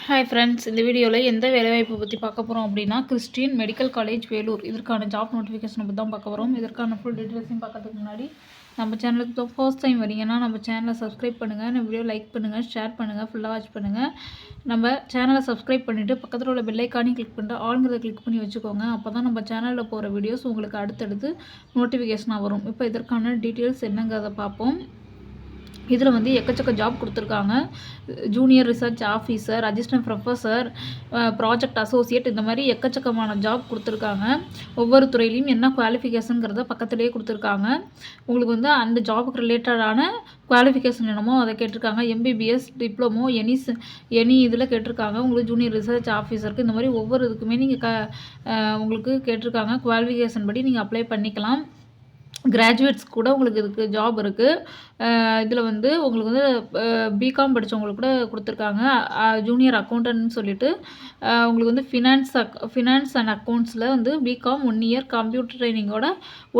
Hi friends, இந்த வீடியோவில் எந்த வேலைவாய்ப்பை பற்றி பார்க்க போகிறோம் அப்படின்னா, கிறிஸ்டியன் மெடிக்கல் காலேஜ் வேலூர் இதற்கான ஜாப் நோட்டிஃபிகேஷனை பற்றி தான் பார்க்க போகிறோம். இதற்கான ஃபுல் டீட்டெயில்ஸையும் பார்க்கறதுக்கு முன்னாடி நம்ம சேனலுக்கு தான் ஃபர்ஸ்ட் டைம் வரீங்கன்னா நம்ம சேனலை சப்ஸ்கிரைப் பண்ணுங்கள், நம்ம வீடியோ லைக் பண்ணுங்கள், ஷேர் பண்ணுங்கள், ஃபுல்லாக வாட்ச் பண்ணுங்கள். நம்ம சேனலை சப்ஸ்கிரைப் பண்ணிவிட்டு பக்கத்தில் உள்ள பெல் ஐக்கானையும் கிளிக் பண்ணிட்டு ஆளுங்கிறத கிளிக் பண்ணி வச்சுக்கோங்க. அப்போ தான் நம்ம சேனலில் போகிற வீடியோஸ் உங்களுக்கு அடுத்தடுத்து நோட்டிஃபிகேஷனாக வரும். இப்போ இதற்கான டீட்டெயில்ஸ் என்னங்கிறத பார்ப்போம். இதில் வந்து எக்கச்சக்க ஜாப் கொடுத்துருக்காங்க. Junior research officer, assistant professor, project associate, இந்த மாதிரி எக்கச்சக்கமான ஜாப் கொடுத்துருக்காங்க. ஒவ்வொரு துறையிலையும் என்ன குவாலிஃபிகேஷனுங்கிறத பக்கத்துலேயே கொடுத்துருக்காங்க. உங்களுக்கு வந்து அந்த ஜாபுக்கு ரிலேட்டடான குவாலிஃபிகேஷன் என்னமோ அதை கேட்டிருக்காங்க. எம்பிபிஎஸ், டிப்ளமோ, எனி இதில் கேட்டிருக்காங்க. உங்களுக்கு ஜூனியர் ரிசர்ச் ஆஃபீஸருக்கு இந்த மாதிரி ஒவ்வொரு இதுக்குமே நீங்கள் உங்களுக்கு கேட்டிருக்காங்க. குவாலிஃபிகேஷன் படி நீங்கள் அப்ளை பண்ணிக்கலாம். கிராஜுவேட்ஸ் கூட உங்களுக்கு இதுக்கு ஜாப் இருக்குது. இதில் வந்து உங்களுக்கு வந்து பிகாம் படித்தவங்களுக்கு கூட கொடுத்துருக்காங்க. ஜூனியர் அக்கௌண்டன்ட்னு சொல்லிட்டு உங்களுக்கு வந்து ஃபினான்ஸ் அண்ட் அக்கௌண்ட்ஸில் வந்து பிகாம் 1 இயர், கம்ப்யூட்டர் ட்ரைனிங்கோட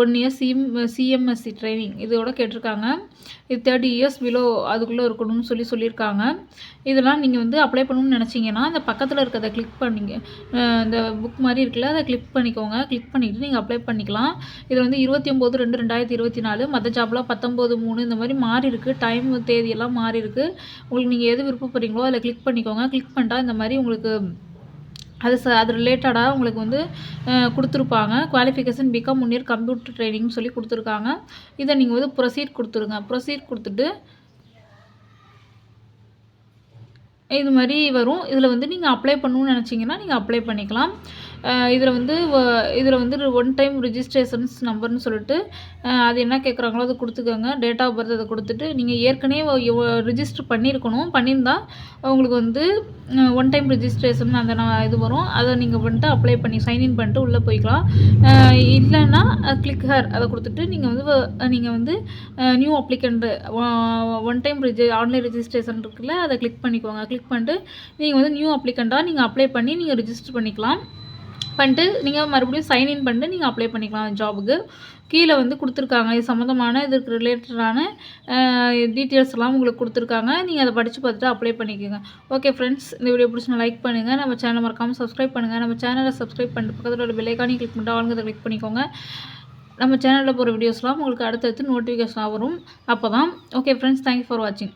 1 இயர், சிஎம்எஸ்சி ட்ரைனிங் இதோட கேட்டிருக்காங்க. இது 30 இயர்ஸ் பிலோ அதுக்குள்ளே இருக்கணும்னு சொல்லியிருக்காங்க. இதெல்லாம் நீங்கள் வந்து அப்ளை பண்ணணும்னு நினச்சிங்கன்னா அந்த பக்கத்தில் இருக்கிறத கிளிக் பண்ணிங்க, இந்த புக் மாதிரி இருக்குல்ல அதை கிளிக் பண்ணிக்கோங்க. கிளிக் பண்ணிவிட்டு நீங்கள் அப்ளை பண்ணிக்கலாம். இதில் வந்து 29/2/2024 மற்ற ஜாப்லாம் 19/3 இந்த மாதிரி மாறி இருக்குது. டைம் தேதியெல்லாம் மாறி இருக்குது. உங்களுக்கு நீங்கள் எது விருப்பப்படுறீங்களோ அதில் கிளிக் பண்ணிக்கோங்க. கிளிக் பண்ணிட்டா இந்த மாதிரி உங்களுக்கு அது ரிலேட்டடாக உங்களுக்கு வந்து கொடுத்துருப்பாங்க. குவாலிஃபிகேஷன் பிகாம் 1 இயர், கம்ப்யூட்டர் ட்ரைனிங்னு சொல்லி கொடுத்துருக்காங்க. இதை நீங்கள் வந்து ப்ரொசீட் கொடுத்துருங்க. ப்ரொசீட் கொடுத்துட்டு இது மாதிரி வரும். இதில் வந்து நீங்கள் அப்ளை பண்ணணும்னு நினச்சிங்கன்னா நீங்கள் அப்ளை பண்ணிக்கலாம். இதில் வந்து 1 டைம் ரிஜிஸ்ட்ரேஷன்ஸ் நம்பர்னு சொல்லிட்டு அது என்ன கேட்குறாங்களோ அதை கொடுத்துக்கோங்க. டேட் ஆஃப் பர்த் அதை கொடுத்துட்டு நீங்கள் ஏற்கனவே ரிஜிஸ்டர் பண்ணியிருந்தா உங்களுக்கு வந்து 1 டைம் ரிஜிஸ்ட்ரேஷன் அந்த இது வரும். அதை நீங்கள் வந்துட்டு அப்ளை பண்ணி சைன்இன் பண்ணிட்டு உள்ளே போய்க்கலாம். இல்லைன்னா கிளிக் ஹேர் அதை கொடுத்துட்டு நீங்கள் வந்து new applicant 1 time online registration இருக்குல்ல அதை கிளிக் பண்ணிக்கோங்க. கிளிக் பண்ணிட்டு நீங்கள் வந்து நியூ அப்ளிகண்ட்டாக நீங்கள் அப்ளை பண்ணி நீங்கள் ரிஜிஸ்டர் பண்ணிக்கலாம். பண்ணிட்டு நீங்கள் மறுபடியும் சைன்இன் பண்ணிட்டு நீங்கள் அப்ளை பண்ணிக்கலாம் ஜாபுக்கு. கீழே வந்து கொடுத்துருக்காங்க இது சம்மந்தமான இதுக்கு ரிலேட்டடான டீட்டெயில்ஸ்லாம் உங்களுக்கு கொடுத்துருக்காங்க. நீங்கள் அதை படித்து பார்த்துட்டு அப்ளை பண்ணிக்கோங்க. ஓகே ஃப்ரெண்ட்ஸ், இந்த வீடியோ பிடிச்சி லைக் பண்ணுங்கள். நம்ம சேனலை மறக்காமல் சப்ஸ்கிரைப் பண்ணுங்கள். நம்ம சேனலை சப்ஸ்கிரைப் பண்ணிட்டு பக்கத்தில் ஒரு பெல் ஐக்கானையும் கிளிக் பண்ணிட்டு ஆளுங்கிறத கிளிக் பண்ணிக்கோங்க. நம்ம சேனலில் போகிற வீடியோஸ்லாம் உங்களுக்கு அடுத்தடுத்து நோட்டிஃபிகேஷனாக வரும். அப்போ தான். ஓகே ஃப்ரெண்ட்ஸ், தேங்க்யூ ஃபார் வாட்சிங்.